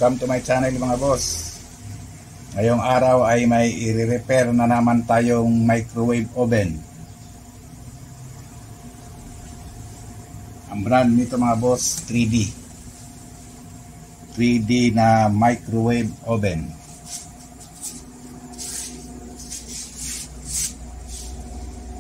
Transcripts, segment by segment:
Welcome to my channel mga boss. Ngayong araw ay may i-repair na naman tayong microwave oven. Ang brand nito mga boss, 3D na microwave oven.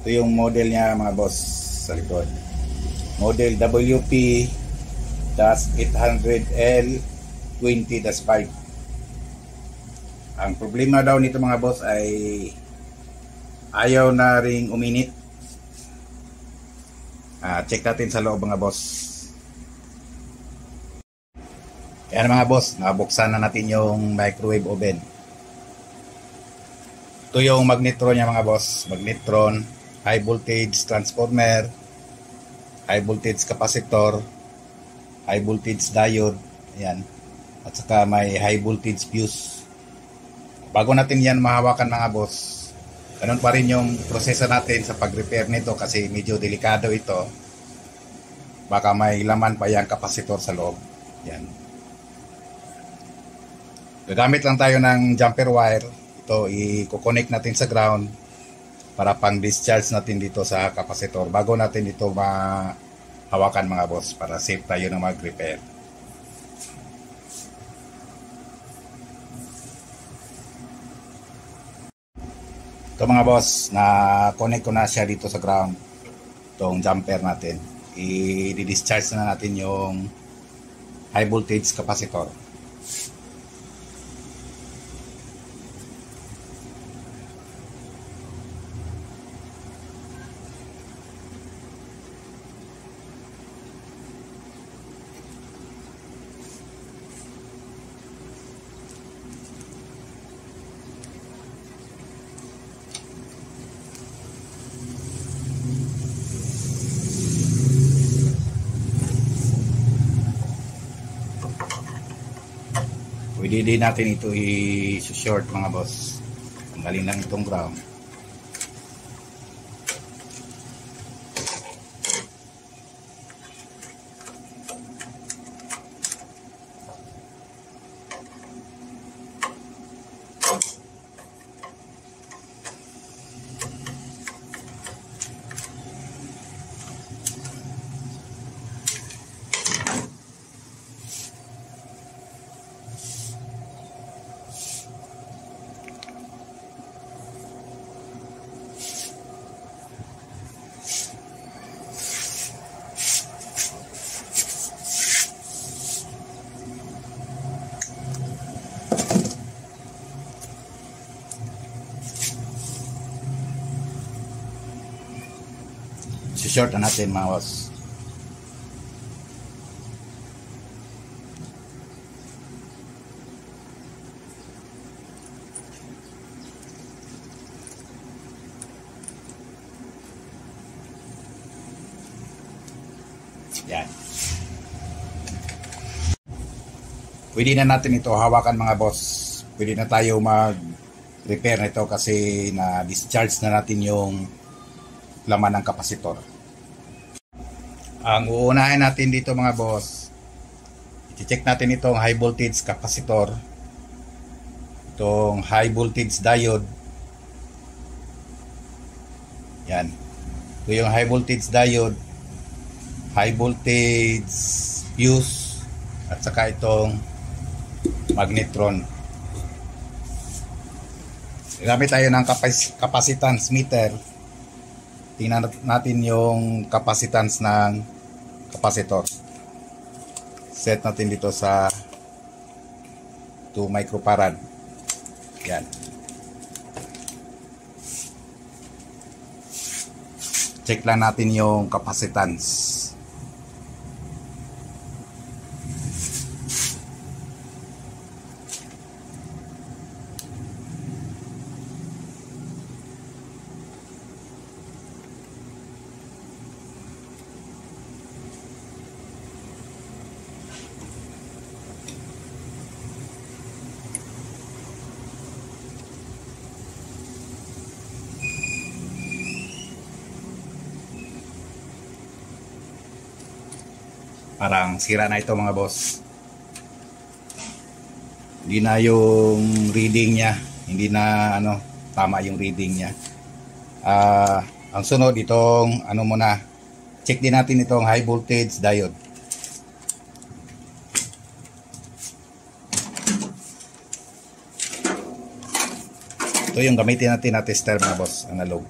Ito yung model niya mga boss sa likod. Model WP-800L 20-5. Ang problema daw nito mga boss ay ayaw na ring uminit. Check natin sa loob mga boss. Yan mga boss, nabuksan na natin yung microwave oven. Ito yung magnetron niya mga boss. Magnetron, high voltage transformer, high voltage capacitor, high voltage diode. Ayan. At saka may high voltage fuse. Bago natin yan mahawakan mga boss, ganun pa rin yung proseso natin sa pag-repair nito kasi medyo delikado ito. Baka may laman pa yung capacitor sa loob. Yan. Gagamit lang tayo ng jumper wire. Ito i-connect natin sa ground para pang discharge natin dito sa capacitor bago natin ito mahawakan mga boss para safe tayo na mag-repair. Ito mga boss, na-connect ko na siya dito sa ground. Itong jumper natin. I-discharge na natin yung high voltage capacitor. Pwede din natin ito i-short mga boss. Tanggalin lang itong ground. Short na natin mga boss. Yan. Pwede na natin ito hawakan mga boss. Pwede na tayo mag-repair nito kasi na-discharge na natin yung laman ng kapasitor. Ang uunahin natin dito mga boss, i-check natin itong high voltage capacitor, itong high voltage diode. Yan. Ito yung high voltage diode, high voltage fuse, at saka itong magnetron. Gamit tayo ng capacitance meter. Tingnan natin yung capacitance ng capacitor. Set natin dito sa 2 microfarad. Yan. Check lang natin yung capacitance. Parang sira na ito mga boss. Hindi na yung reading niya, hindi na tama yung reading niya. Ang sunod itong muna, check din natin itong high voltage diode. Ito yung gamitin natin na tester mga boss, analog.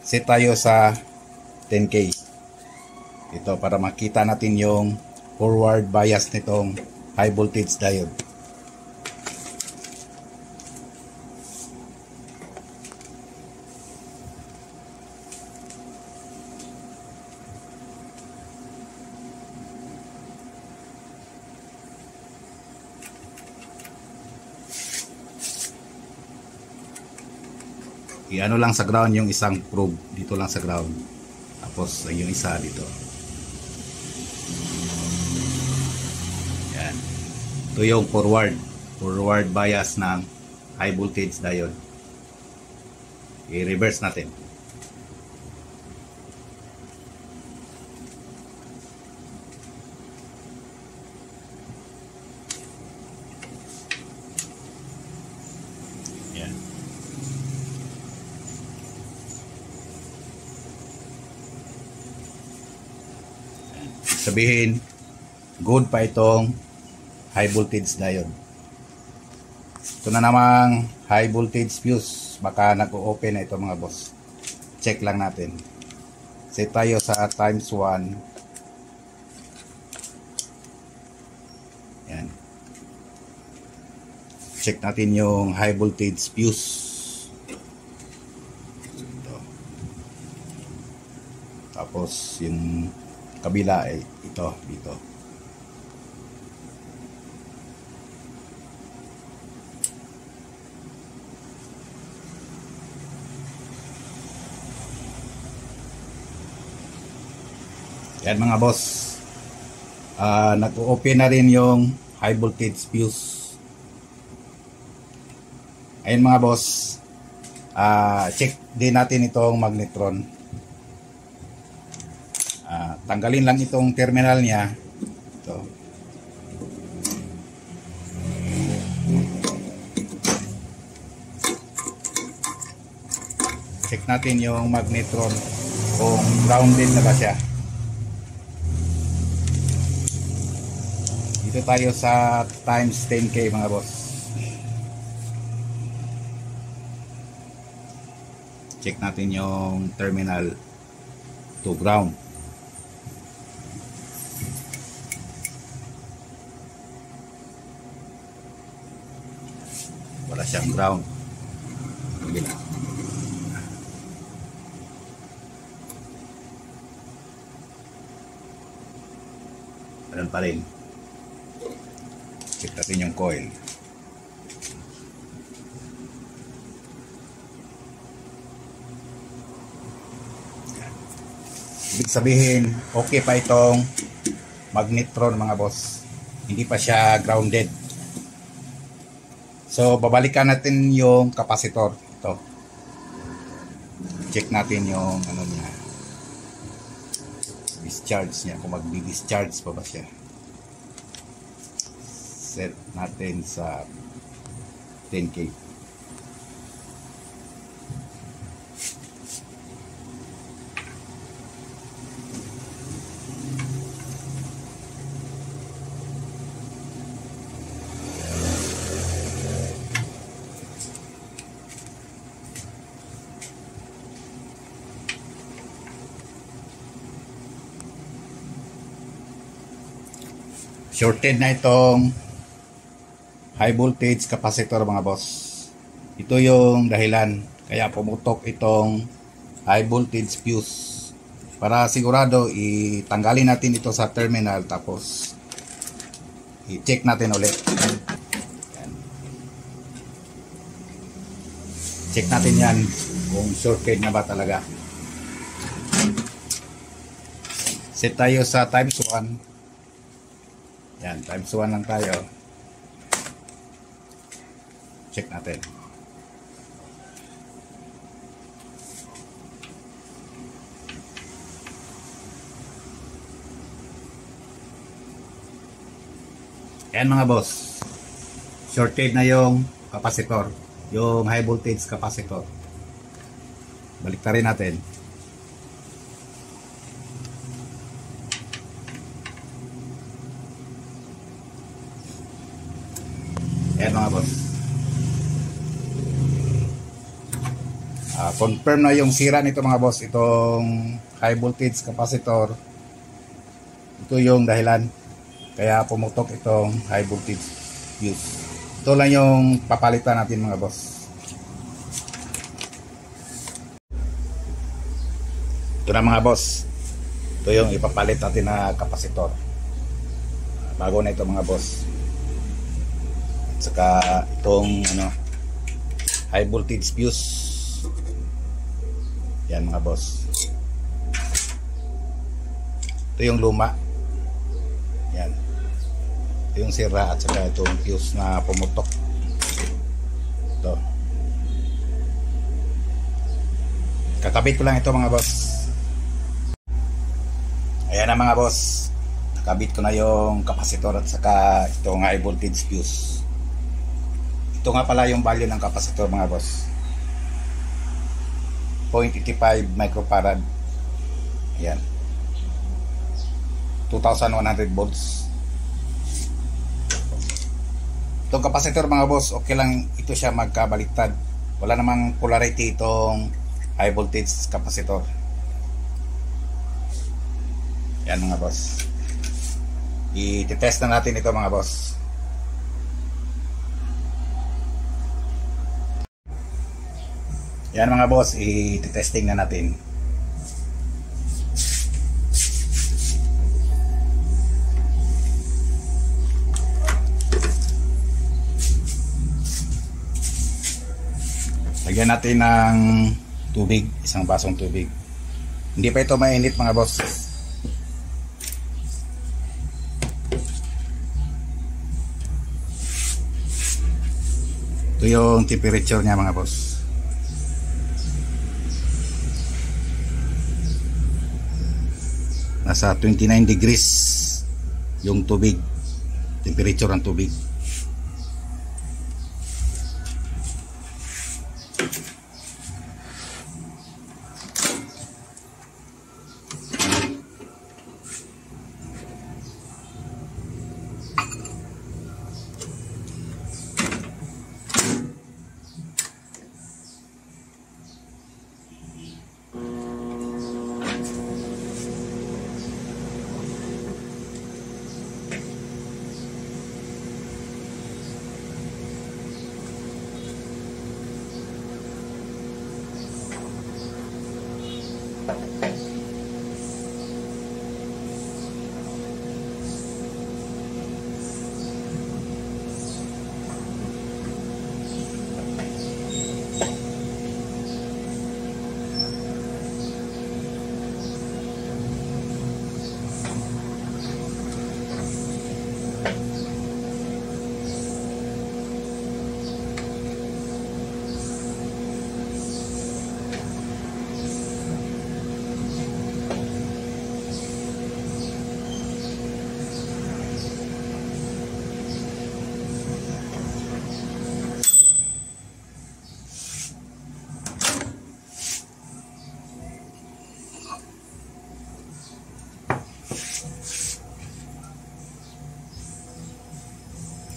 Set tayo sa 10K. Ito para makita natin yung forward bias nitong high voltage diode. I-ano lang sa ground yung isang probe dito lang sa ground, tapos yung isa dito. Yan, ito yung forward bias ng high voltage diode. I-reverse natin. Yan. Sabihin good pa itong high voltage diode. Ito na namang high voltage fuse, baka nag-o-open na ito mga boss. Check lang natin. Set tayo sa times 1. Yan. Check natin yung high voltage fuse. Ito. Tapos yung kabila ay ito dito. Yan mga boss. Nag-open na rin yung high voltage fuse. Ayun mga boss. Check din natin itong magnetron. Tanggalin lang itong terminal niya. Ito. Check natin yung magnetron kung grounded na ba siya. Dito tayo sa times 10K mga boss. Check natin yung terminal to ground. Wala siyang ground. Kabila. Ganun pa rin. Check natin yung coil. Ibig sabihin, okay pa itong magnetron mga boss. Hindi pa siya grounded. So, babalikan natin yung kapasitor. Ito. Check natin yung niya. Discharge niya. Kung magdi-discharge pa ba siya. Set natin sa 10K. Shorted na itong high voltage capacitor mga boss. Ito yung dahilan kaya pumutok itong high voltage fuse. Para sigurado itanggalin natin ito sa terminal, tapos i-check natin ulit. Yan. Check natin yan kung shorted na ba talaga. Set tayo sa times 1. Yan, times 1 lang tayo. Check natin. Yan mga boss. shorted na yung capacitor, yung high voltage capacitor. Baliktarin natin. Ayan mga boss. Confirm na yung sira nito mga boss. Itong high voltage capacitor. Ito yung dahilan. Kaya pumutok itong high voltage fuse. Ito lang yung papalitan natin mga boss. Ito na mga boss. Ito yung ipapalit natin na capacitor. Bago na ito mga boss. Saka itong high voltage fuse. Yan mga boss. Ito yung luma. Yan. Ito yung sira at saka itong fuse na pumutok. Ito. Kakabit ko lang ito mga boss. Ayan na mga boss. Nakabit ko na yung capacitor at saka itong high voltage fuse. Ito nga pala yung value ng capacitor mga boss. 0.85 microfarad. Ayan. 2,100 volts. Itong capacitor mga boss, okay lang ito siya magkabaliktad. Wala namang polarity itong high voltage capacitor. Yan mga boss. I-test na natin ito mga boss. Yan mga boss, i-testing na natin. Lagyan natin ng tubig, isang basong tubig. Hindi pa ito mainit mga boss. Ito yung temperature niya mga boss. Nasa 29 degrees yung tubig, temperature ng tubig.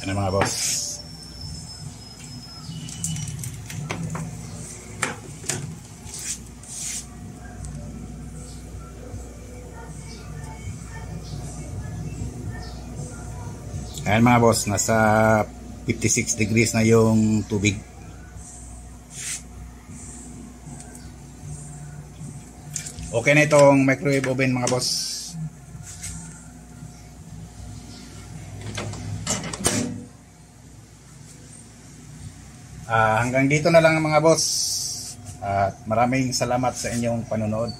Ano mga boss? Ayan mga boss, nasa 56 degrees na yung tubig. Okay na itong microwave oven mga boss. Hanggang dito na lang mga boss. At maraming salamat sa inyong panonood.